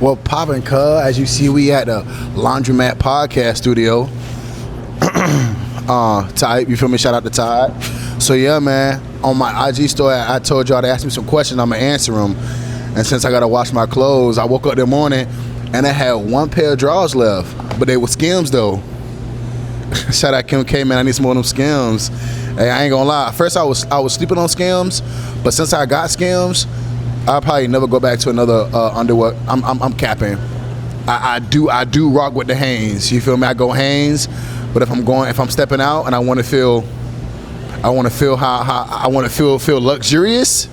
Well, poppin', cuz, as you see, we at the Laundromat Podcast Studio. Type, you feel me? Shout out to Todd. So yeah, man, on my IG story, I told y'all to ask me some questions. I'ma answer them. And since I gotta wash my clothes, I woke up that morning and I had one pair of drawers left, but they were Skims though. Shout out Kim K, man. I need some more of them Skims. Hey, I ain't gonna lie. First, I was sleeping on Skims, but since I got Skims, I'll probably never go back to another underwear. I'm capping. I do rock with the Hanes. You feel me? I go Hanes, but if I'm stepping out and I want to feel luxurious,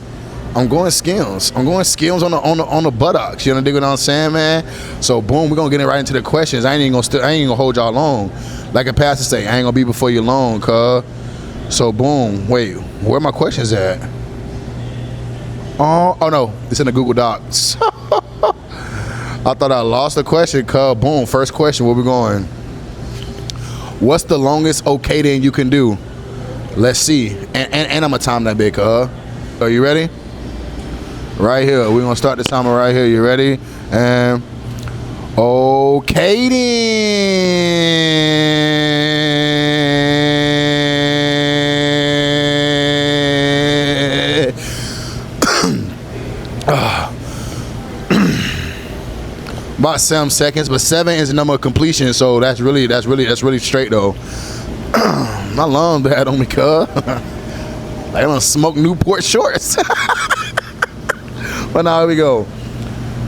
I'm going Skims. I'm going Skims on the buttocks. You know what I'm saying, man? So boom, we're gonna get right into the questions. I ain't gonna hold y'all long. Like a pastor say, I ain't gonna be before you long, cuz. So boom, wait, where my questions at? Oh no, it's in the Google Docs. I thought I lost the question, cuz. Boom, first question, where we going? What's the longest okay then you can do? Let's see. And I'm gonna time that bit, cuz. Are you ready? Right here, we're gonna start the timer right here. You ready? And okay then. About 7 seconds, but 7 is the number of completion, so that's really straight though. My lungs bad on me, cuz. I don't smoke Newport shorts. But now here we go.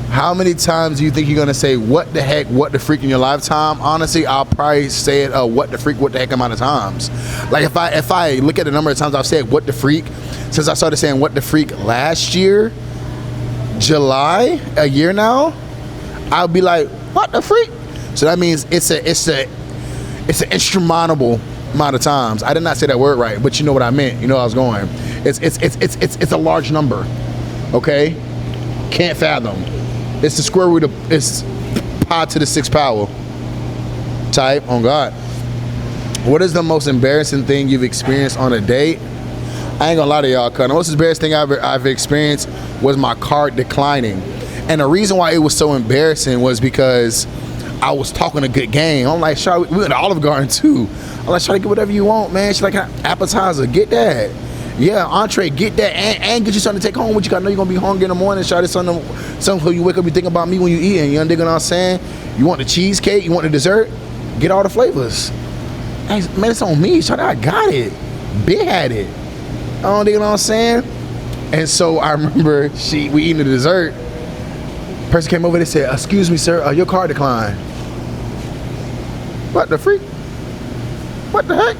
How many times do you think you're gonna say what the heck, what the freak in your lifetime? Honestly, I'll probably say it what the freak, what the heck amount of times. Like if I look at the number of times I've said what the freak since I started saying what the freak last year, July, a year now, I'll be like, what the freak? So that means it's an insurmountable amount of times. I did not say that word right, but you know what I meant. You know where I was going. It's a large number. Okay? Can't fathom. It's the square root of, it's pi to the 6th power. Type, on God. What is the most embarrassing thing you've experienced on a date? I ain't gonna lie to y'all, cuz the most embarrassing thing I've experienced was my card declining. And the reason why it was so embarrassing was because I was talking a good game. I'm like, Charlie, we went to Olive Garden too. I'm like, Charlie, get whatever you want, man. She's like, appetizer, get that. Yeah, entree, get that, and get you something to take home with you. I know you're gonna be hungry in the morning. Charlie, something you wake up, you think about me when you eating. You know what I'm saying? You want the cheesecake, you want the dessert, get all the flavors. Hey, man, it's on me, Charlie. I got it. Big had it. You know what I'm saying? And so I remember we eating the dessert. Person came over and said, excuse me, sir, your card declined. What the freak? What the heck?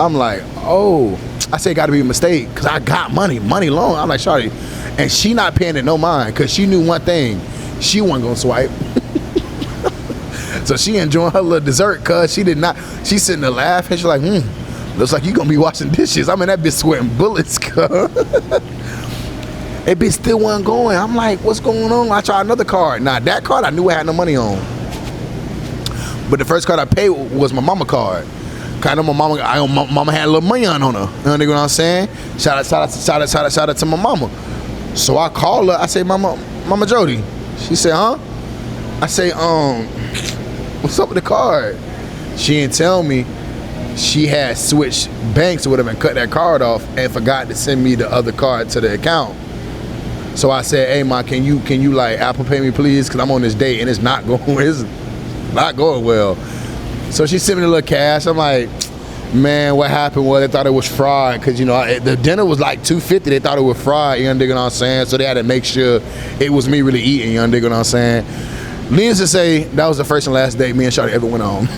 I'm like, oh. I said, got to be a mistake, because I got money long. I'm like, Shawty. And she not paying it no mind, because she knew one thing. She wasn't going to swipe. So she enjoying her little dessert, because she did not. She's sitting there laughing. She's like, looks like you going to be washing dishes. I mean, that bitch sweating bullets, cuz. That bitch still wasn't going. I'm like, what's going on? I tried another card. Now, that card I knew I had no money on. But the first card I paid was my mama card. Kind of my mama had a little money on her. You know what I'm saying? Shout out to my mama. So I called her. I say, Mama Jody. She said, huh? I say, what's up with the card? She didn't tell me she had switched banks or whatever and cut that card off and forgot to send me the other card to the account. So I said, hey, Ma, can you like Apple Pay me, please? Because I'm on this date and it's not going well. So she sent me a little cash. I'm like, man, what happened was they thought it was fraud, because the dinner was like $250. They thought it was fraud. You know what I'm saying? So they had to make sure it was me really eating. You know what I'm saying? Needless to say, that was the first and last date me and Shawty ever went on.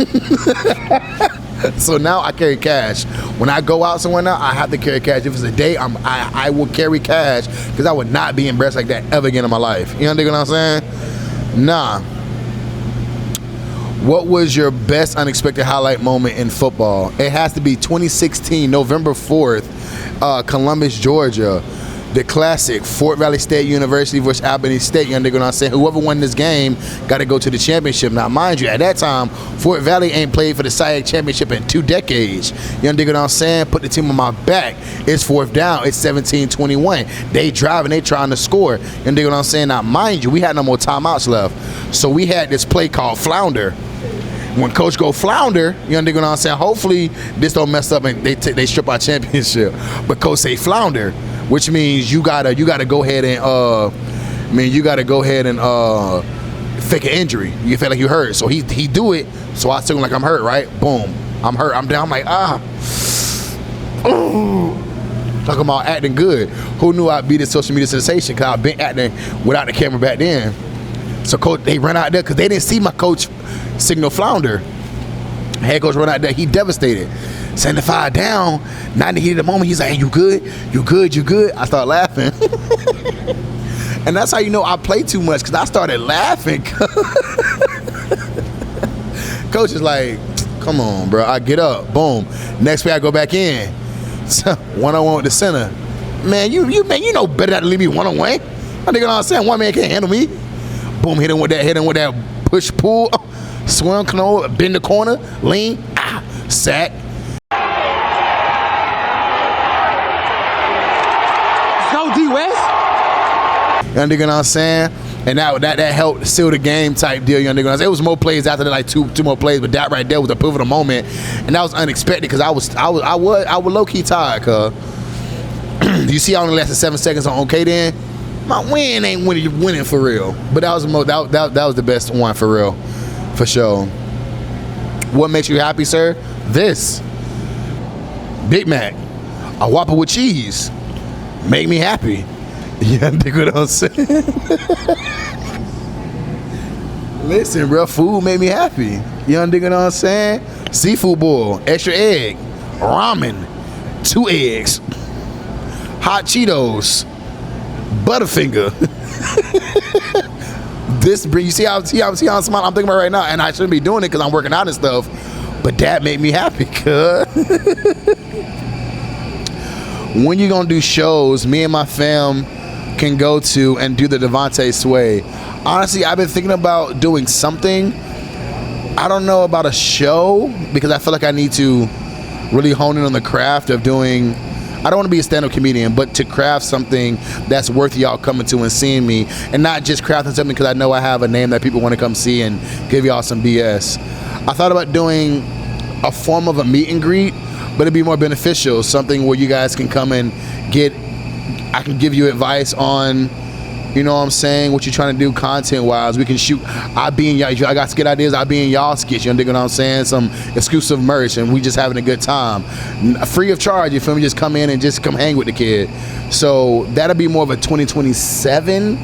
So now I carry cash. When I go out somewhere now, I have to carry cash. If it's a date, I will carry cash, because I would not be embarrassed like that ever again in my life. You know what I'm saying? Nah. What was your best unexpected highlight moment in football? It has to be 2016, November 4th, Columbus, Georgia. The classic Fort Valley State University versus Albany State. You understand what I'm saying? Whoever won this game got to go to the championship. Now, mind you, at that time, Fort Valley ain't played for the SIAC championship in 2 decades. You understand what I'm saying? Put the team on my back. It's 4th down. It's 17-21. They driving. They trying to score. You understand what I'm saying? Now, mind you, we had no more timeouts left. So we had this play called Flounder. When coach go flounder, you understand what I'm saying? Hopefully this don't mess up and they strip our championship. But coach say flounder, which means you gotta go ahead and fake an injury. You feel like you hurt. So he do it. So I took him like I'm hurt, right? Boom. I'm hurt. I'm down. I'm like, talking about acting good. Who knew I'd be this social media sensation? Cause I've been acting without the camera back then. So coach, they run out there because they didn't see my coach signal flounder. Head coach run out there, he devastated. 75 down, not in the heat of the moment. He's like, hey, you good? You good? You good? I start laughing. And that's how you know I play too much, because I started laughing. Coach is like, come on, bro. I get up, boom. Next play I go back in. One-on-one with the center. Man, you know better not to leave me one-on-one. I think you know what I'm saying? One man can't handle me. Boom, hit him with that push pull, swing, bend the corner, lean, sack. Go D West. You understand what I'm saying? And that helped seal the game type deal. You understand what I'm saying? It was more plays after that, like two more plays, but that right there was a pivotal moment, and that was unexpected because I was low key tired. Cause you see, I only lasted 7 seconds on OK then. My win ain't winning for real, but that was the best one for real, for sure. What makes you happy, sir? This Big Mac, a Whopper with cheese, make me happy. You understand what I'm saying? Listen, bro, food made me happy. You understand what I'm saying? Seafood boil, extra egg, ramen, 2 eggs, hot Cheetos, Butterfinger. You see how I'm smiling? I'm thinking about it right now, and I shouldn't be doing it because I'm working out and stuff. But that made me happy. When you gonna do shows, me and my fam can go to and do the Devontae Sway. Honestly, I've been thinking about doing something. I don't know about a show because I feel like I need to really hone in on the craft of doing. I don't want to be a stand-up comedian, but to craft something that's worth y'all coming to and seeing me, and not just crafting something because I know I have a name that people want to come see and give y'all some BS. I thought about doing a form of a meet and greet, but it'd be more beneficial, something where you guys can come and I can give you advice on, you know what I'm saying, what you're trying to do content-wise. We can shoot, I got skit ideas, I be in y'all skits, you understand what I'm saying, some exclusive merch, and we just having a good time. Free of charge, you feel me, just come in and just come hang with the kid. So that'll be more of a 2027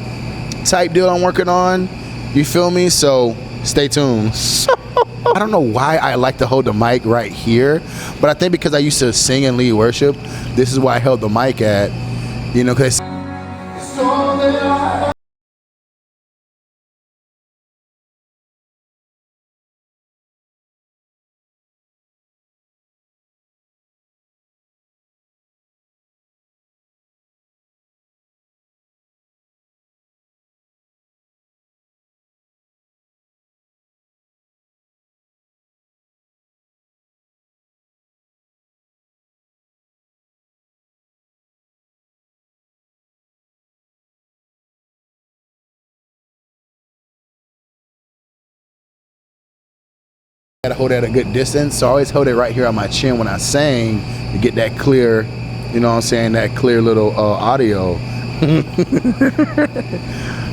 type deal I'm working on, you feel me, so stay tuned. I don't know why I like to hold the mic right here, but I think because I used to sing and lead worship, this is why I held the mic at, you know, because gotta hold it at a good distance, so I always hold it right here on my chin when I sing to get that clear, you know what I'm saying, that clear little audio.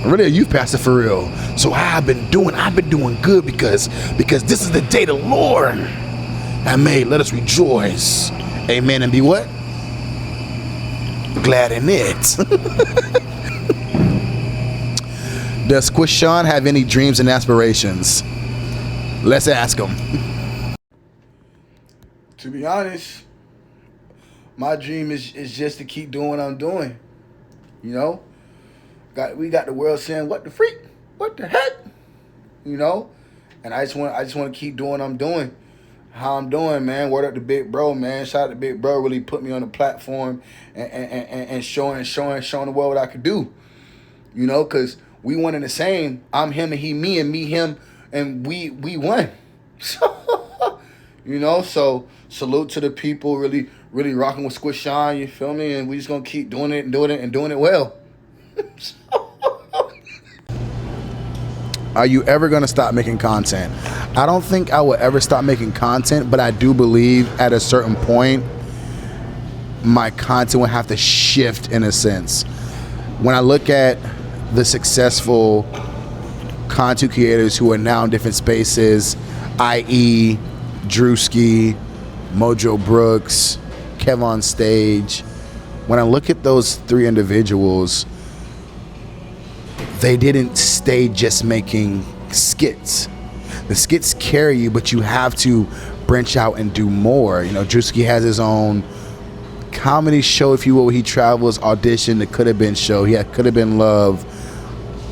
I'm really a youth pastor for real. So I've been doing good because this is the day the Lord has made. Let us rejoice. Amen. And be what? Glad in it. Does Quishan have any dreams and aspirations? Let's ask him. To be honest, my dream is just to keep doing what I'm doing. You know? We got the world saying, what the freak? What the heck? You know? And I just want to keep doing what I'm doing. how I'm doing, man. Word up to Big Bro, man. Shout out to Big Bro. Really put me on the platform and showing the world what I could do. You know, because we one and the same. I'm him and he me, and me him, and we one. So, you know, so salute to the people really rocking with Squish Shine, you feel me? And we just gonna keep doing it and doing it well. Are you ever going to stop making content? I don't think I will ever stop making content, but I do believe at a certain point, my content will have to shift in a sense. When I look at the successful content creators who are now in different spaces, i.e. Drewski, Mojo Brooks, Kev on Stage, when I look at those three individuals, they didn't stay just making skits. The skits carry you, but you have to branch out and do more. You know, Drewski has his own comedy show, if you will, where he travels, audition, the Could Have Been show. He had Could Have Been Love,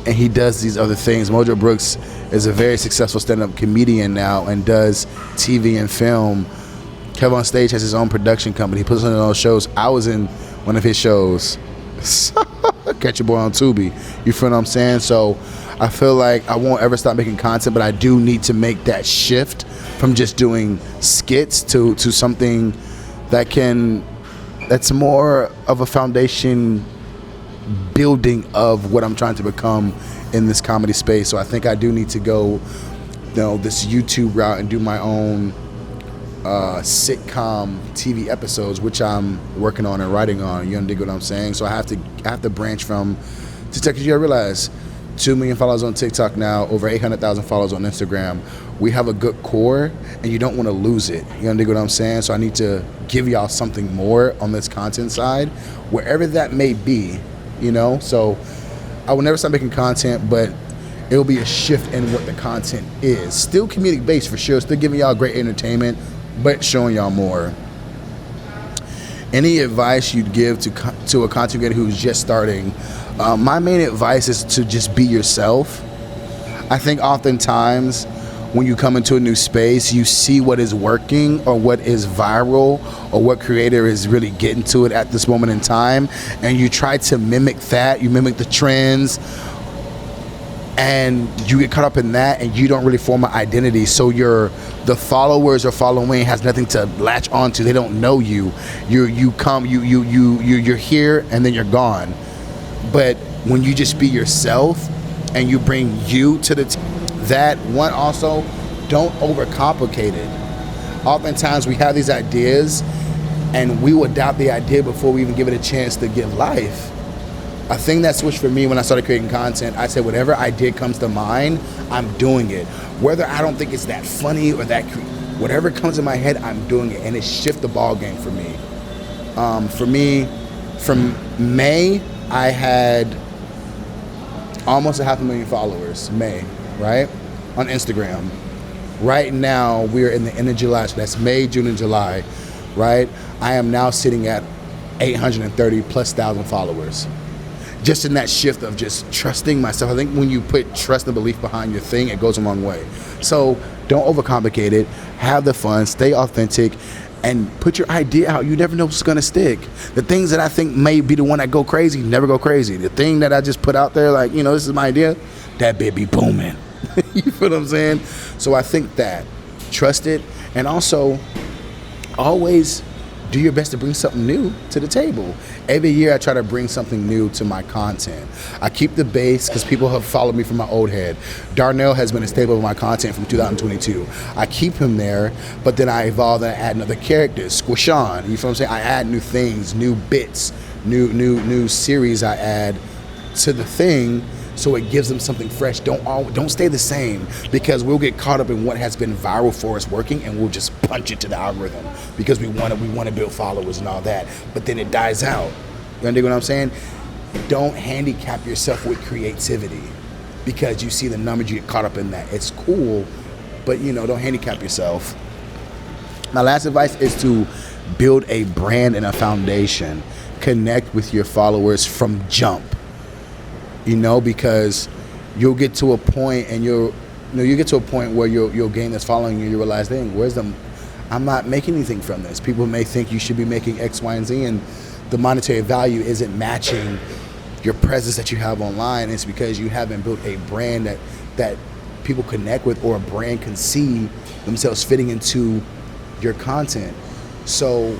and he does these other things. Mojo Brooks is a very successful stand-up comedian now and does TV and film. Kev on Stage has his own production company. He puts on those shows. I was in one of his shows. Catch your boy on Tubi. You feel what I'm saying? So I feel like I won't ever stop making content, but I do need to make that shift from just doing skits to something that's more of a foundation building of what I'm trying to become in this comedy space. So I think I do need to go, this YouTube route and do my own sitcom TV episodes, which I'm working on and writing on. You dig what I'm saying? So I have to branch from TikTok. You gotta realize 2 million followers on TikTok now, over 800,000 followers on Instagram. We have a good core, and you don't want to lose it. You dig what I'm saying? So I need to give y'all something more on this content side, wherever that may be. So I will never stop making content, but it will be a shift in what the content is. Still comedic based for sure. Still giving y'all great entertainment, but showing y'all more. Any advice you'd give to a content creator who's just starting? My main advice is to just be yourself. I think oftentimes when you come into a new space, you see what is working or what is viral or what creator is really getting to it at this moment in time, and you try to mimic that. You mimic the trends, and you get caught up in that, and you don't really form an identity. So the followers or following has nothing to latch onto. They don't know you. You're here and then you're gone. But when you just be yourself and you bring you to that one, also don't overcomplicate it. Oftentimes we have these ideas and we will adopt the idea before we even give it a chance to give life. A thing that switched for me when I started creating content, I said whatever idea comes to mind, I'm doing it. Whether I don't think it's that funny or whatever comes in my head, I'm doing it, and it shifted the ball game for me. For me, from May, I had almost 500,000 followers, May, right? On Instagram. Right now, we're in the end of July, so that's May, June, and July, right? I am now sitting at 830,000+ followers. Just in that shift of just trusting myself. I think when you put trust and belief behind your thing, it goes a long way. So don't overcomplicate it. Have the fun, stay authentic, and put your idea out. You never know what's gonna stick. The things that I think may be the one that go crazy, never go crazy. The thing that I just put out there, like, this is my idea, that bit be booming. You feel what I'm saying? So I think that, trust it, and also always do your best to bring something new to the table. Every year I try to bring something new to my content. I keep the base because people have followed me from my old head. Darnell has been a staple of my content from 2022. I keep him there, but then I evolve and I add another characters. Squishan, you feel what I'm saying? I add new things, new bits, new series I add to the thing, so it gives them something fresh. Don't stay the same, because we'll get caught up in what has been viral for us working, and we'll just punch it to the algorithm because we want to build followers and all that. But then it dies out. You understand what I'm saying? Don't handicap yourself with creativity because you see the numbers, you get caught up in that. It's cool, but don't handicap yourself. My last advice is to build a brand and a foundation. Connect with your followers from jump. Because you'll get to a point and you get to a point where you'll gain this following you. You realize, dang, I'm not making anything from this. People may think you should be making X, Y, and Z, and the monetary value isn't matching your presence that you have online. It's because you haven't built a brand that people connect with, or a brand can see themselves fitting into your content. So,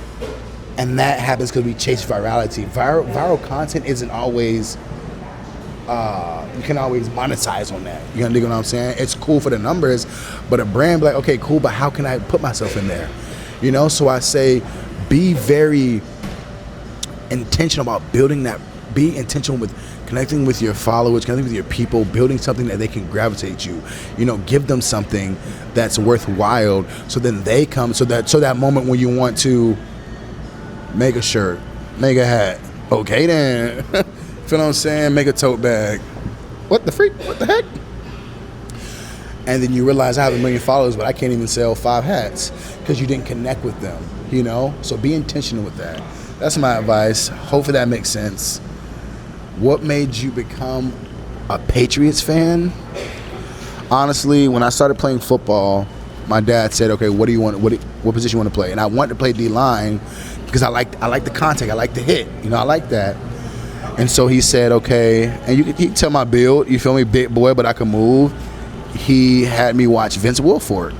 and that happens because we chase virality. Viral content isn't always, you can always monetize on that. You understand what I'm saying? It's cool for the numbers, but a brand be like, okay, cool, but how can I put myself in there? You know, so I say, be very intentional about building that. Be intentional with connecting with your followers, connecting with your people, building something that they can gravitate you. You know, give them something that's worthwhile, so then they come. So that moment when you want to make a shirt, make a hat, okay then, feel what I'm saying? Make a tote bag. What the freak? What the heck? And then you realize I have 1 million followers, but I can't even sell 5 hats because you didn't connect with them. You know, so be intentional with that. That's my advice. Hopefully that makes sense. What made you become a Patriots fan? Honestly, when I started playing football, my dad said, "Okay, what do you want? What position you want to play?" And I wanted to play D-line because I like the contact, I like the hit. You know, I like that. And so he said, "Okay," and you can tell my build. You feel me, big boy, but I can move. He had me watch Vince Wilfork.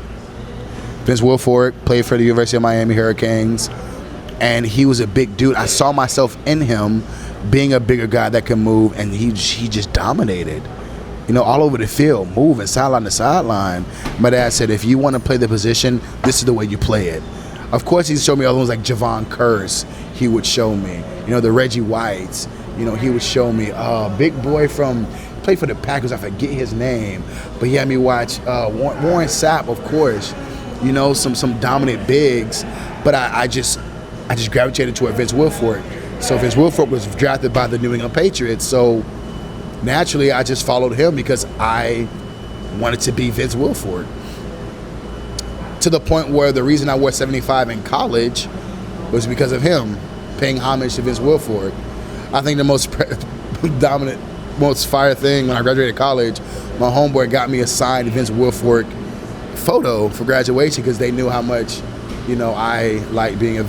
Vince Wilfork played for the University of Miami Hurricanes, and he was a big dude. I saw myself in him, being a bigger guy that can move, and he just dominated, you know, all over the field, moving sideline to sideline. My dad said, if you want to play the position, this is the way you play it. Of course, he showed me other ones like Javon Curse. He would show me, you know, the Reggie Whites. You know, he would show me big boy from, played for the Packers. I forget his name, but he had me watch Warren Sapp, of course. You know, some dominant bigs, but I just gravitated toward Vince Wilfork. So Vince Wilfork was drafted by the New England Patriots. So naturally, I just followed him because I wanted to be Vince Wilfork. To the point where the reason I wore 75 in college was because of him, paying homage to Vince Wilfork. I think the most dominant, most fire thing when I graduated college, my homeboy got me a signed Vince Wilfork photo for graduation because they knew how much, you know, I like being a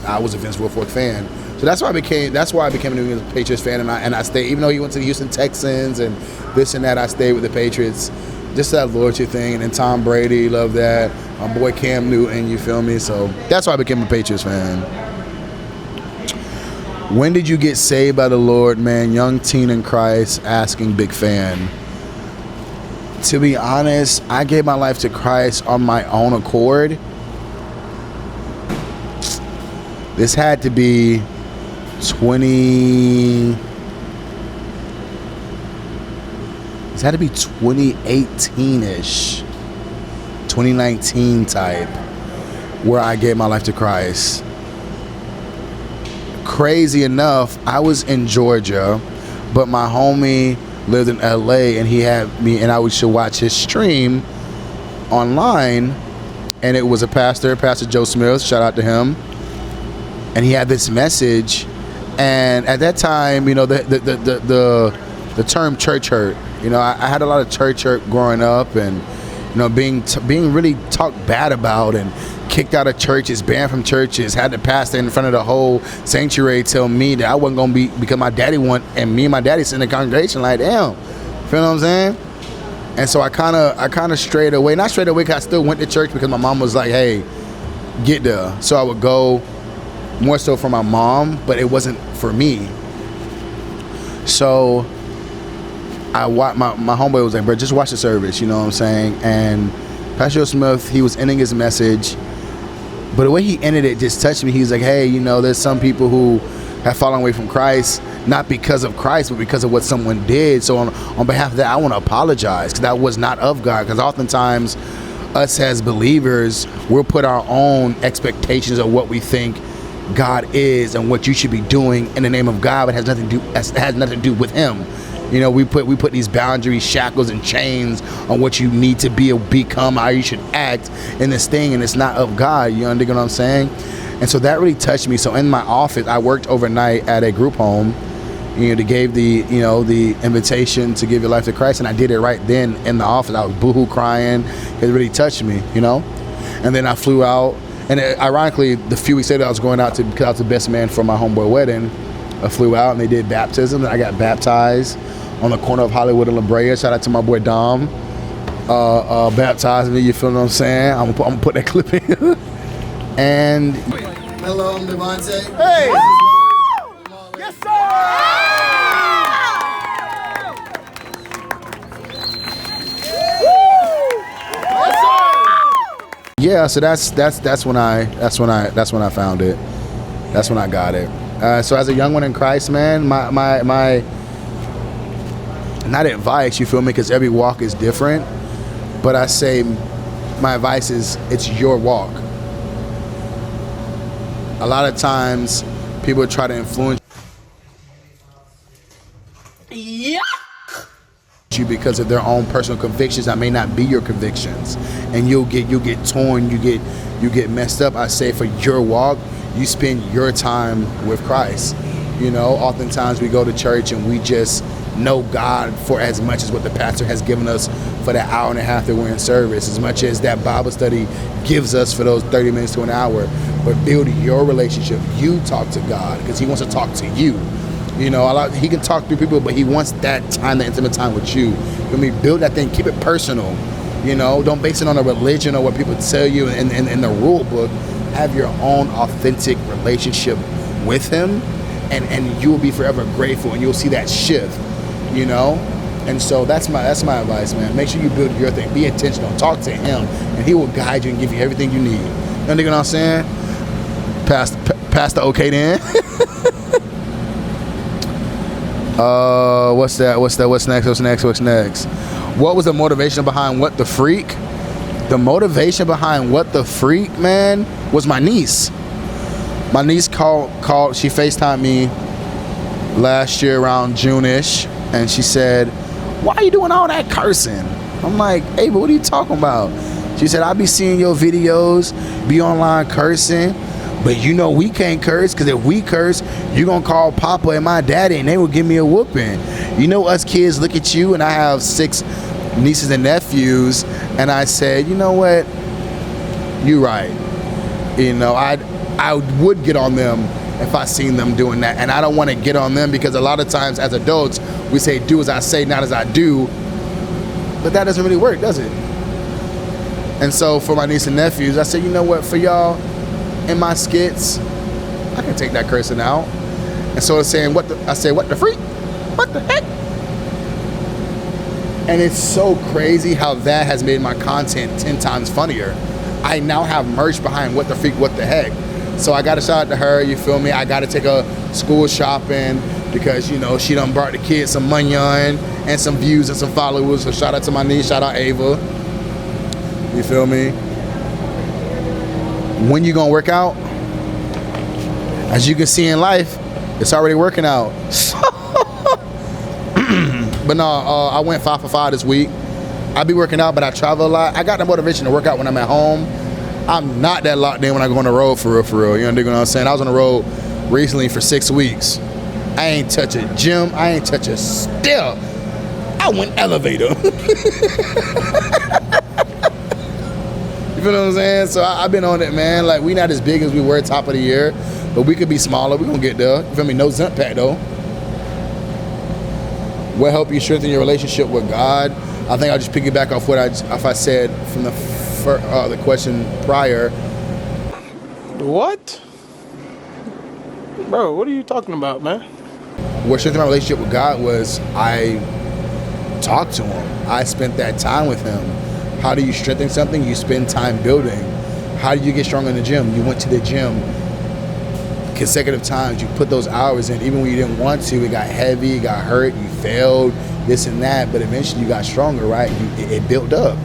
I was a Vince Wilfork fan, so that's why I became a New England Patriots fan, and I stayed. Even though he went to the Houston Texans and this and that, I stayed with the Patriots. Just that loyalty thing, and then Tom Brady, love that. My boy Cam Newton, you feel me? So that's why I became a Patriots fan. When did you get saved by the Lord, man? Young teen in Christ, asking, big fan. To be honest, I gave my life to Christ on my own accord. This had to be 2018-ish, 2019 type, where I gave my life to Christ. Crazy enough, I was in Georgia, but my homie lived in LA, and he had me, and I should watch his stream online, and it was a Pastor Joe Smith, shout out to him. And he had this message, and at that time, you know, the term church hurt. You know, I had a lot of church hurt growing up, and you know, being really talked bad about and kicked out of churches, banned from churches. Had the pastor in front of the whole sanctuary tell me that I wasn't gonna be, because my daddy and me and my daddy sit in the congregation like, damn, feel what I'm saying? And so I kind of strayed away. Not strayed away, because I still went to church because my mom was like, hey, get there. So I would go. More so for my mom, but it wasn't for me. So my homeboy was like, bro, just watch the service, you know what I'm saying? And Pastor Smith, he was ending his message, but the way he ended it just touched me. He was like, hey, you know, there's some people who have fallen away from Christ, not because of Christ, but because of what someone did. So on behalf of that, I want to apologize, because that was not of God. Because oftentimes us as believers, we'll put our own expectations of what we think God is and what you should be doing in the name of God, but has nothing to do with Him. You know, we put these boundaries, shackles, and chains on what you need to be or become, how you should act in this thing, and it's not of God. You understand what I'm saying? And so that really touched me. So in my office, I worked overnight at a group home, You know, they gave the invitation to give your life to Christ, and I did it right then in the office. I was boohoo crying. It really touched me, And then I flew out, and ironically, the few weeks later, I was going out because I was the best man for my homeboy wedding. I flew out, and they did baptism, and I got baptized on the corner of Hollywood and La Brea. Shout out to my boy Dom. Baptized me, you feel what I'm saying? I'm gonna put that clip in. And hello, I'm Devontae. hey! Yes, sir! Yeah, so that's when I found it. That's when I got it. So as a young one in Christ, man, my not advice, you feel me? Because every walk is different. But I say, my advice is, it's your walk. A lot of times, people try to influence you because of their own personal convictions that may not be your convictions, and you'll get torn, you get messed up. I say, for your walk, you spend your time with Christ. Oftentimes we go to church and we just know God for as much as what the pastor has given us for that hour and a half that we're in service, as much as that Bible study gives us for those 30 minutes to an hour. But build your relationship. You talk to God because He wants to talk to you. He can talk through people, but He wants that time, that intimate time with you. Build that thing. Keep it personal. Don't base it on a religion or what people tell you in the rule book. Have your own authentic relationship with Him, and you will be forever grateful, and you'll see that shift. And so that's my advice, man. Make sure you build your thing. Be intentional. Talk to Him, and He will guide you and give you everything you need. You know what I'm saying? Pass the okay then. What's next? What was the motivation behind What the Freak? The motivation behind What the Freak, man, was my niece. My niece called, she FaceTimed me last year around June-ish, and she said, "Why are you doing all that cursing?" I'm like, "Hey, but what are you talking about?" She said, "I be seeing your videos, be online cursing, but we can't curse, because if we curse, you gonna call Papa and my daddy, and they will give me a whooping. Us kids look at you," and I have 6 nieces and nephews, and I said, "You know what? You're right. I would get on them if I seen them doing that, and I don't want to get on them, because a lot of times as adults we say, do as I say, not as I do, but that doesn't really work, does it?" And so for my niece and nephews, I said, "You know what? For y'all, in my skits, I can take that cursing out." And so it's saying, I say, "What the freak? What the heck?" And it's so crazy how that has made my content 10 times funnier. I now have merch behind What the Freak, What the Heck. So I got to shout out to her, you feel me? I got to take her school shopping because, she done brought the kids some money on and some views and some followers. So shout out to my niece, shout out Ava. You feel me? When you gonna work out? As you can see in life, it's already working out. But no, I went 5 for 5 this week. I be working out, but I travel a lot. I got the motivation to work out when I'm at home. I'm not that locked in when I go on the road for real. You know what I'm saying? I was on the road recently for 6 weeks. I ain't touch a gym. I ain't touch a step. I went elevator. You feel what I'm saying? So I've been on it, man. Like, we not as big as we were top of the year, but we could be smaller. We gonna get there. You feel me? No Zump Pack though. What help you strengthen your relationship with God? I think I'll just piggyback off what I said from the question prior. What? Bro, what are you talking about, man? What strengthened my relationship with God was I talked to Him. I spent that time with Him. How do you strengthen something? You spend time building. How do you get stronger in the gym? You went to the gym consecutive times. You put those hours in. Even when you didn't want to, it got heavy, it got hurt, you failed, this and that, but eventually you got stronger, right? It built up.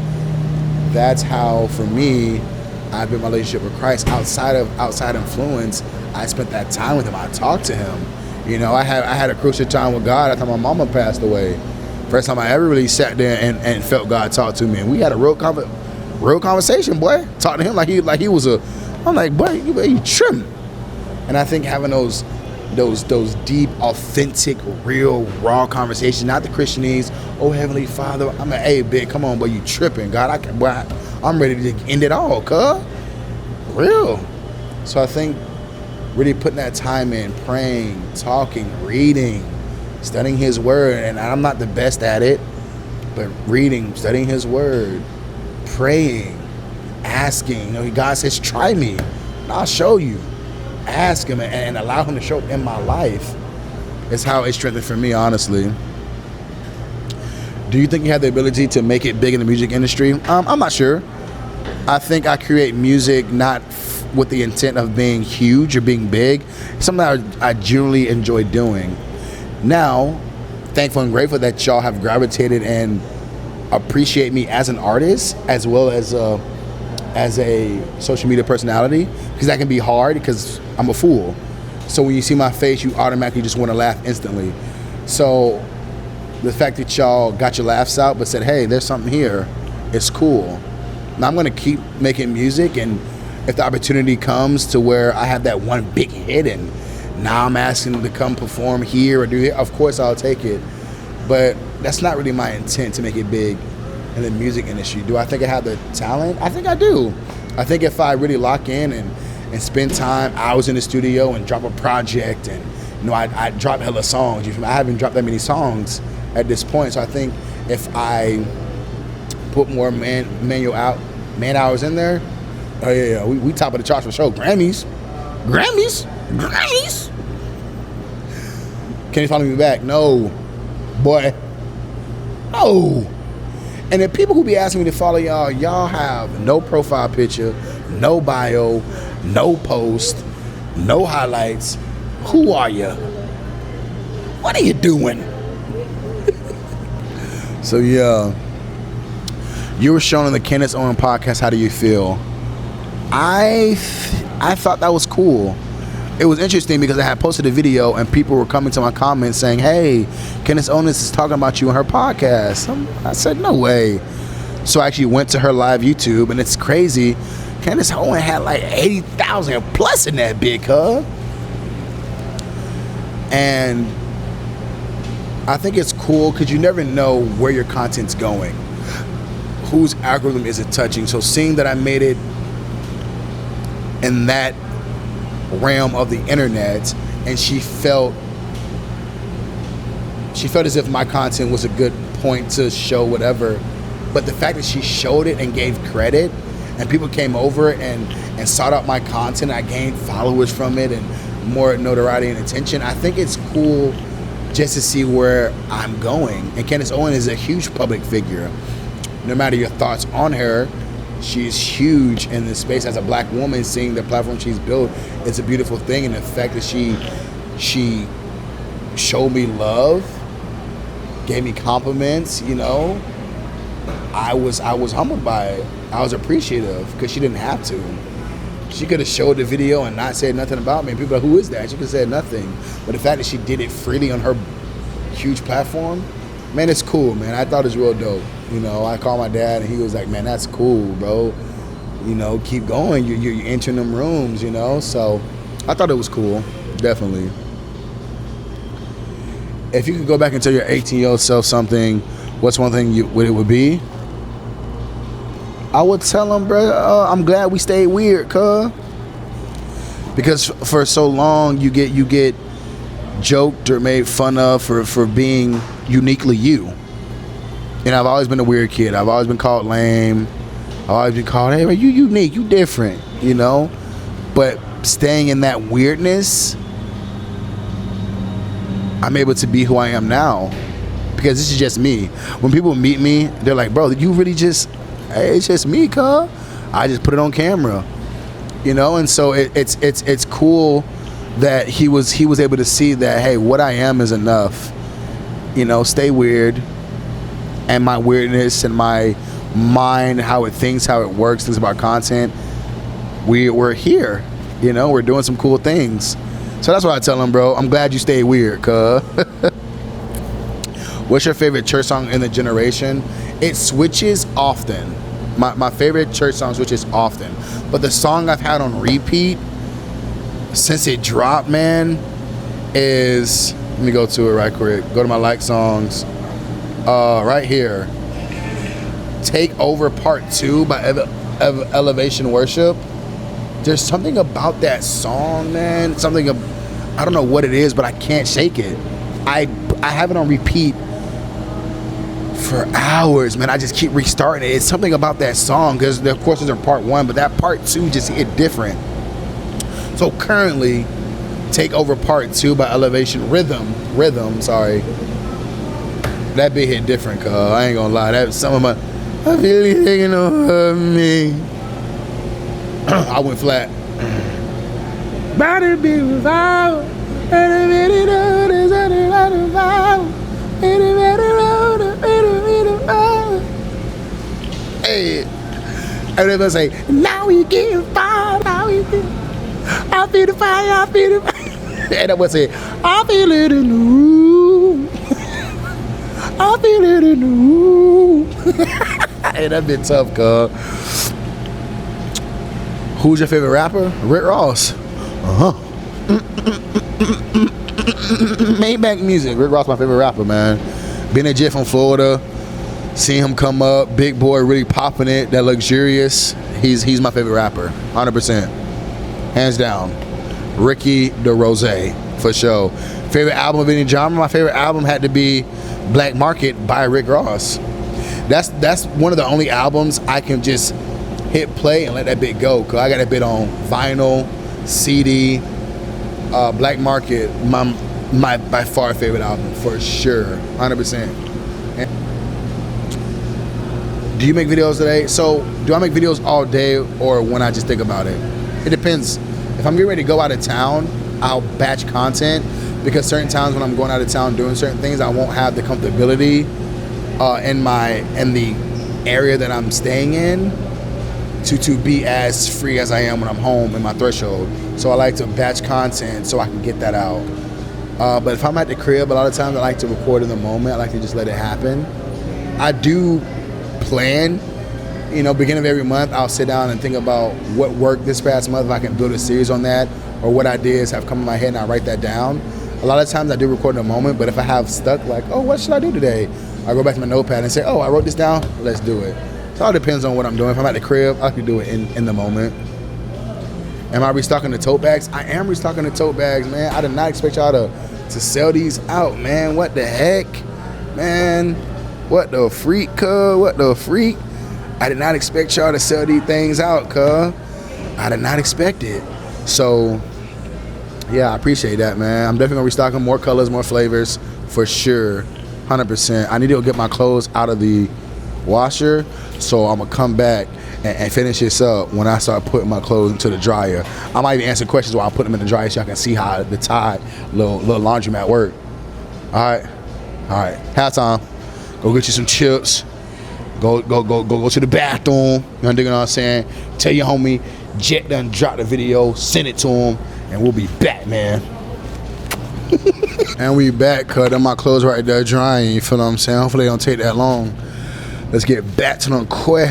That's how, for me, I built my relationship with Christ. Outside influence, I spent that time with Him. I talked to Him. I had a crucial time with God after my mama passed away. First time I ever really sat there and felt God talk to me. And we had a real conversation, boy. Talking to Him like he was I'm like, boy, you trim. And I think having those those deep, authentic, real, raw conversations, not the Christianese. Oh, Heavenly Father, I'm like, hey, big, come on, boy, you tripping, God? I'm ready to end it all, cuz. Real. So I think really putting that time in, praying, talking, reading, studying His Word, and I'm not the best at it, but reading, studying His Word, praying, asking. You know, God says, try me, and I'll show you. Ask Him and allow Him to show up in my life. It's how it strengthened for me, honestly. Do you think you have the ability to make it big in the music industry? I'm not sure. I think I create music not with the intent of being huge or being big. It's something I genuinely enjoy doing. Now, thankful and grateful that y'all have gravitated and appreciate me as an artist as well as a social media personality, because that can be hard because I'm a fool. So when you see my face, you automatically just want to laugh instantly. So the fact that y'all got your laughs out but said, hey, there's something here, it's cool. Now I'm going to keep making music, and if the opportunity comes to where I have that one big hit and now I'm asking them to come perform here or do it, of course I'll take it. But that's not really my intent to make it big in the music industry. Do I think I have the talent? I think I do. I think if I really lock in and spend time, hours in the studio and drop a project, and you know, I drop hella songs. I haven't dropped that many songs at this point. So I think if I put more man hours in there, oh yeah, we top of the charts for sure. Grammys. Can you follow me back? No, boy, no. And the people who be asking me to follow y'all have no profile picture, no bio, no post, no highlights. Who are you? What are you doing? So yeah, you were shown on the Candace Owen podcast. How do you feel? I thought that was cool. It was interesting because I had posted a video and people were coming to my comments saying, hey, Candace Owen is talking about you on her podcast. I said, no way. So I actually went to her live YouTube, and it's crazy. Candace Owen had like 80,000 plus in that big, huh? And I think it's cool because you never know where your content's going. Whose algorithm is it touching? So seeing that I made it in that realm of the internet, and she felt as if my content was a good point to show whatever, but the fact that she showed it and gave credit, and people came over and sought out my content, I gained followers from it and more notoriety and attention. I think it's cool just to see where I'm going. And Candace Owen is a huge public figure. No matter your thoughts on her, she's huge in this space. As a black woman, seeing the platform she's built, it's a beautiful thing. And the fact that she showed me love, gave me compliments, you know, I was humbled by it. I was appreciative because she didn't have to. She could have showed the video and not said nothing about me. And people are like, who is that? She could have said nothing. But the fact that she did it freely on her huge platform, man, it's cool, man. I thought it was real dope. You know, I called my dad and he was like, man, that's cool, bro. You know, keep going. You're entering them rooms, you know? So I thought it was cool, definitely. If you could go back and tell your 18-year-old self something, what's one thing it would be? I would tell him, bro, I'm glad we stayed weird, cuz. Because for so long, you get joked or made fun of for being uniquely you. And I've always been a weird kid. I've always been called lame. I've always been called, hey, man, you unique, you different, you know? But staying in that weirdness, I'm able to be who I am now. Because this is just me. When people meet me, they're like, bro, you really just, hey, it's just me, cuz. I just put it on camera. You know, and so it's cool that he was able to see that, hey, what I am is enough. You know, stay weird. And my weirdness and my mind, how it thinks, how it works, things about content, we're here. You know, we're doing some cool things. So that's what I tell him, bro. I'm glad you stayed weird, cuz. What's your favorite church song in the generation? It switches often. My favorite church song switches often. But the song I've had on repeat since it dropped, man, is, let me go to it right quick. Go to my like songs. Right here. Take Over Part 2 by Elevation Worship. There's something about that song, man. Something, I don't know what it is, but I can't shake it. I have it on repeat for hours, man. I just keep restarting it. It's something about that song, because of course there's a part 1, but that part 2 just hit different. So currently, Take Over Part 2 by Elevation Rhythm, sorry. That bit hit different, cuz I ain't gonna lie. That some of my, I feel you taking over me. I went flat. Better be revived. Hey, everybody say, now we get fire, now we get, I feel the fire, I feel the fire. And I would say, I feel it in the room. I feel it in the room. Hey, that bit tough, cuz. Who's your favorite rapper? Rick Ross. Maybach Music. Rick Ross, my favorite rapper, man. Been a jet from Florida. Seeing him come up, big boy, really popping it. That luxurious. He's my favorite rapper, 100%, hands down. Ricky the Rose, for sure. Favorite album of any genre? My favorite album had to be Black Market by Rick Ross. That's one of the only albums I can just hit play and let that bit go, cause I got that bit on vinyl, CD. Black Market, my by far favorite album, for sure, 100%. Do you make videos today? So, do I make videos all day or when I just think about it? It depends. If I'm getting ready to go out of town, I'll batch content, because certain times when I'm going out of town doing certain things, I won't have the comfortability in the area that I'm staying in to be as free as I am when I'm home in my threshold. So I like to batch content so I can get that out. But if I'm at the crib, a lot of times I like to record in the moment. I like to just let it happen. I do plan, beginning of every month, I'll sit down and think about what worked this past month, if I can build a series on that, or what ideas have come in my head and I write that down. A lot of times I do record in the moment, but if I have stuck like, oh, what should I do today? I go back to my notepad and say, oh, I wrote this down, let's do it. So it all depends on what I'm doing. If I'm at the crib, I can do it in the moment. Am I restocking the tote bags? I am restocking the tote bags, man. I did not expect y'all to sell these out, man. What the heck, man? What the freak, cuz? What the freak? I did not expect y'all to sell these things out, cuz. I did not expect it. So, yeah, I appreciate that, man. I'm definitely gonna restock them, more colors, more flavors, for sure, 100%. I need to go get my clothes out of the washer, so I'm gonna come back and finish this up when I start putting my clothes into the dryer. I might even answer questions while I put them in the dryer so y'all can see how the Tide little laundromat work. All right, halftime. Go get you some chips. Go to the bathroom. You know what I'm saying? Tell your homie Jet done dropped the video. Send it to him, and we'll be back, man. And we back, cuz my clothes right there drying. You feel what I'm saying? Hopefully they don't take that long. Let's get back to them quick.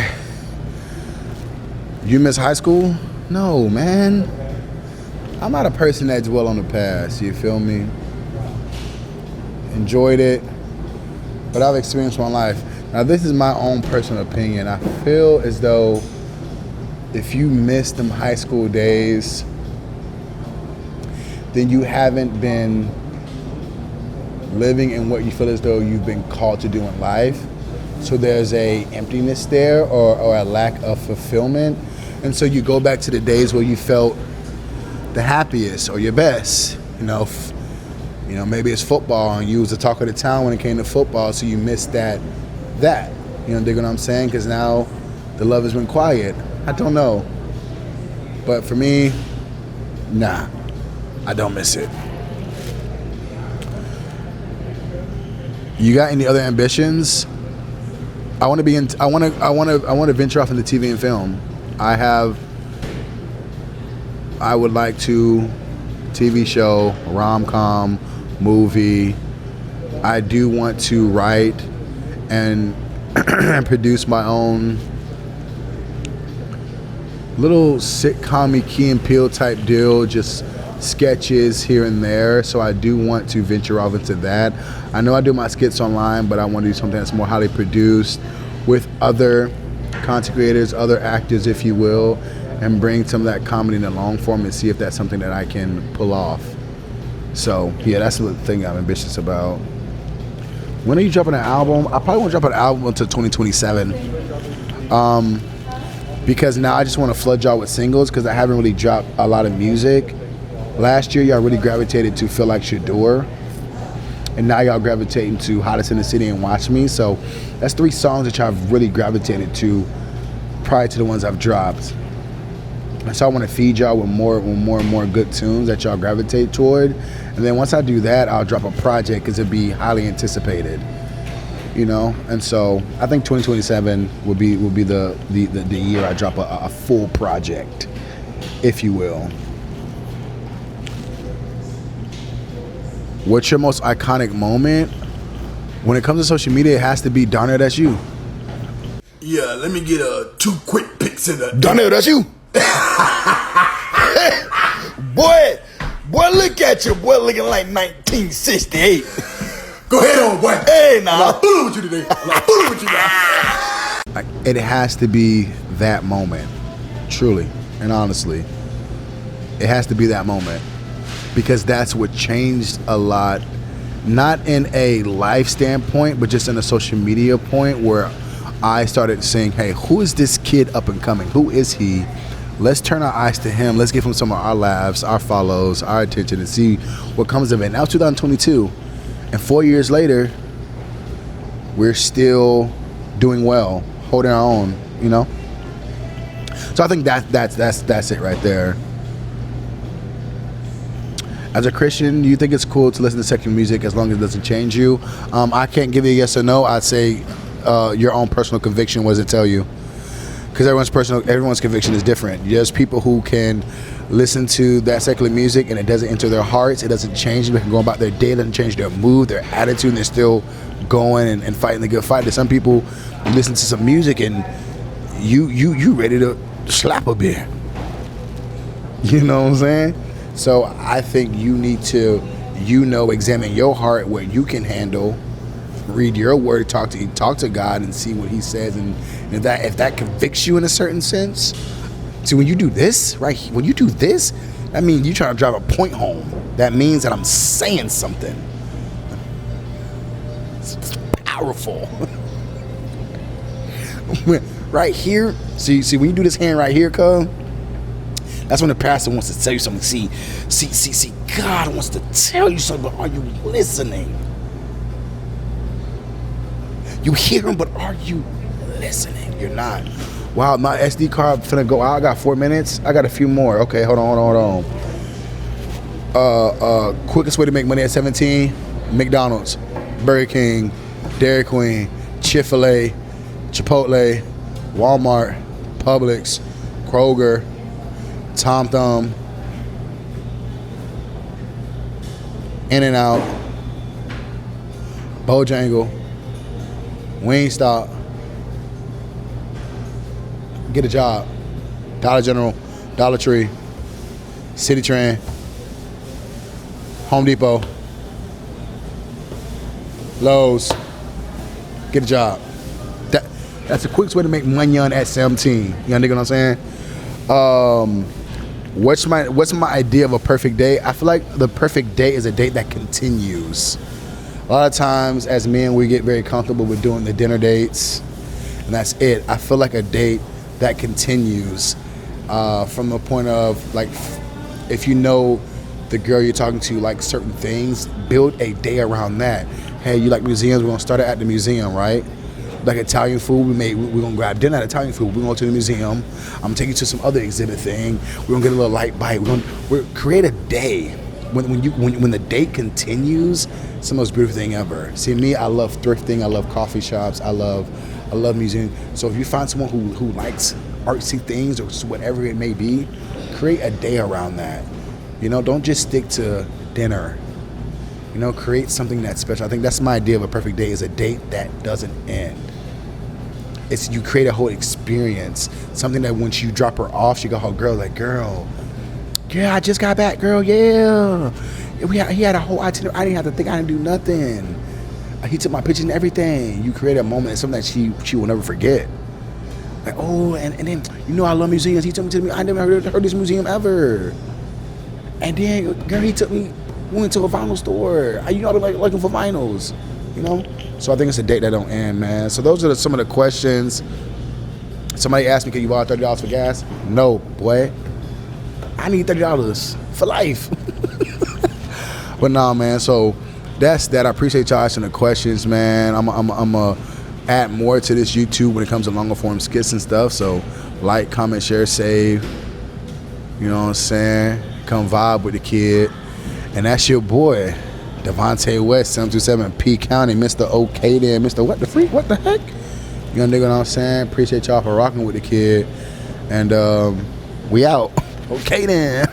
You miss high school? No, man. I'm not a person that dwell on the past. You feel me? Enjoyed it, but I've experienced my life. Now, this is my own personal opinion. I feel as though if you miss them high school days, then you haven't been living in what you feel as though you've been called to do in life. So there's a emptiness there, or a lack of fulfillment. And so you go back to the days where you felt the happiest or your best. Maybe it's football and you was the talk of the town when it came to football, so you missed that. Dig what I'm saying? Because now the love has been quiet. I don't know. But for me, nah, I don't miss it. You got any other ambitions? I want to venture off into TV and film. I would like to TV show, rom-com, movie. I do want to write and produce my own little sitcom-y Key and Peele type deal, just sketches here and there, so I do want to venture off into that. I know I do my skits online, but I want to do something that's more highly produced with other content creators, other actors, if you will, and bring some of that comedy in the long form and see if that's something that I can pull off. So yeah, that's the thing I'm ambitious about. When are you dropping an album? I probably won't drop an album until 2027. Because now I just want to flood y'all with singles, because I haven't really dropped a lot of music. Last year, y'all really gravitated to Feel Like Shador. And now y'all gravitating to Hottest in the City and Watch Me. So that's 3 songs that y'all have really gravitated to prior to the ones I've dropped. And so I want to feed y'all with more and more good tunes that y'all gravitate toward. And then once I do that, I'll drop a project, because it'll be highly anticipated. You know, and so I think 2027 will be the year I drop a full project, if you will. What's your most iconic moment? When it comes to social media, it has to be Darnell, that's you. Yeah, let me get 2 quick pics in the. Darnell, that's you. Boy, look at you, boy, looking like 1968. Go ahead on, boy. Hey, now. I'm not fooling with you today. I'm not fooling with you now. It has to be that moment, truly and honestly. It has to be that moment, because that's what changed a lot, not in a life standpoint, but just in a social media point, where I started saying, hey, who is this kid up and coming? Who is he? Let's turn our eyes to him. Let's give him some of our laughs, our follows, our attention, and see what comes of it. Now 2022. And 4 years later, we're still doing well, holding our own, you know? So I think that's it right there. As a Christian, do you think it's cool to listen to secular music as long as it doesn't change you? I can't give you a yes or no. I'd say your own personal conviction. What does it tell you? Because everyone's conviction is different. There's people who can listen to that secular music and it doesn't enter their hearts, it doesn't change them, they can go about their day, it doesn't change their mood, their attitude, and they're still going and fighting the good fight. There's some people who listen to some music and you ready to slap a beer. You know what I'm saying? So I think you need to, examine your heart, what you can handle, read your word, talk to God and see what he says, and if that convicts you in a certain sense. See, when you do this, right? When you do this, that means you trying to drive a point home. That means that I'm saying something. It's powerful. Right here, see, when you do this hand right here, cuz, that's when the pastor wants to tell you something. See, God wants to tell you something, but are you listening? You hear him, but are you listening? You're not. Wow, my SD card finna go out. I got 4 minutes. I got a few more. Okay, hold on. Quickest way to make money at 17: McDonald's, Burger King, Dairy Queen, Chick-fil-A, Chipotle, Walmart, Publix, Kroger, Tom Thumb, In-N-Out, Bojangle, Wingstop. Get a job. Dollar General, Dollar Tree, City Trend, Home Depot, Lowe's. Get a job. That's the quickest way to make money on at 17. You know what I'm saying? What's my idea of a perfect day? I feel like the perfect day is a date that continues. A lot of times as men, we get very comfortable with doing the dinner dates, and that's it. I feel like a date that continues from the point of, like, if you know the girl you're talking to like certain things, build a day around that. Hey, you like museums? We're gonna start it at the museum, right? Like Italian food, we're gonna grab dinner at Italian food. We're going to the museum. I'm gonna take you to some other exhibit thing. We're gonna get a little light bite. We're create a day. When the date continues, it's the most beautiful thing ever. See, me, I love thrifting. I love coffee shops. I love museums. So if you find someone who likes artsy things or whatever it may be, create a day around that. You know, don't just stick to dinner. You know, create something that's special. I think that's my idea of a perfect day, is a date that doesn't end. It's you create a whole experience, something that once you drop her off, she go, oh, girl, Yeah, I just got back, girl. Yeah. He had a whole itinerary. I didn't have to think. I didn't do nothing. He took my pictures and everything. You create a moment, something that she will never forget. Like, oh, and then, you know, I love museums. He took me to me. I never heard this museum ever. And then, girl, he took me. We went to a vinyl store. You know, I like looking for vinyls. You know. So I think it's a date that don't end, man. So those are some of the questions. Somebody asked me, can you borrow $30 for gas? No, boy. I need $30 for life. But nah, man. So that's that. I appreciate y'all asking the questions, man. I'm add more to this YouTube when it comes to longer form skits and stuff. So like, comment, share, save. You know what I'm saying? Come vibe with the kid. And that's your boy, Devontae West, 727 P County, Mr. OK then, Mr. What the freak? What the heck? You gonna dig what I'm saying? Appreciate y'all for rocking with the kid. And we out. Okay then.